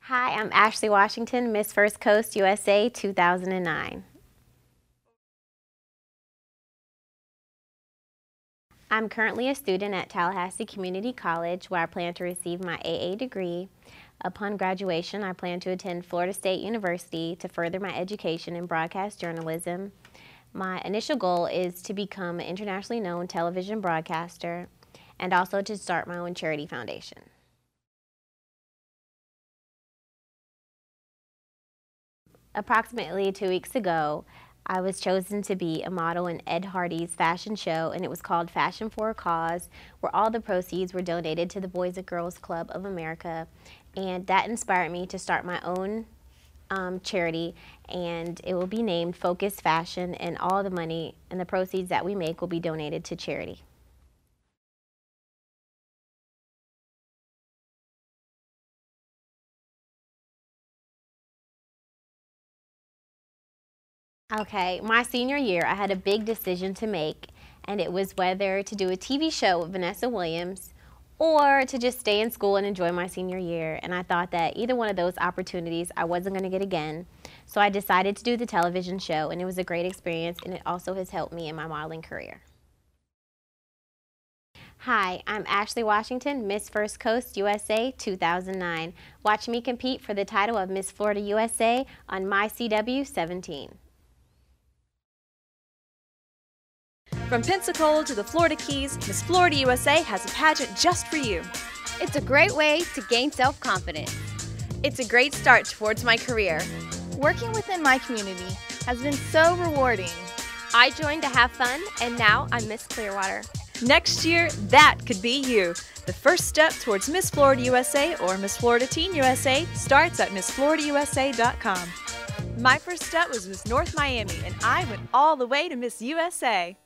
Hi, I'm Ashley Washington, Miss First Coast USA 2009. I'm currently a student at Tallahassee Community College where I plan to receive my AA degree. Upon graduation, I plan to attend Florida State University to further my education in broadcast journalism. My initial goal is to become an internationally known television broadcaster and also to start my own charity foundation. Approximately 2 weeks ago, I was chosen to be a model in Ed Hardy's fashion show, and it was called Fashion for a Cause, where all the proceeds were donated to the Boys and Girls Club of America. And that inspired me to start my own charity, and it will be named Focus Fashion, and all the money and the proceeds that we make will be donated to charity. Okay, my senior year, I had a big decision to make, and it was whether to do a TV show with Vanessa Williams or to just stay in school and enjoy my senior year. And I thought that either one of those opportunities I wasn't going to get again. So I decided to do the television show, and it was a great experience, and it also has helped me in my modeling career. Hi, I'm Ashley Washington, Miss First Coast USA 2009. Watch me compete for the title of Miss Florida USA on MyCW 17. From Pensacola to the Florida Keys, Miss Florida USA has a pageant just for you. It's a great way to gain self-confidence. It's a great start towards my career. Working within my community has been so rewarding. I joined to have fun, and now I'm Miss Clearwater. Next year, that could be you. The first step towards Miss Florida USA or Miss Florida Teen USA starts at MissFloridaUSA.com. My first step was Miss North Miami, and I went all the way to Miss USA.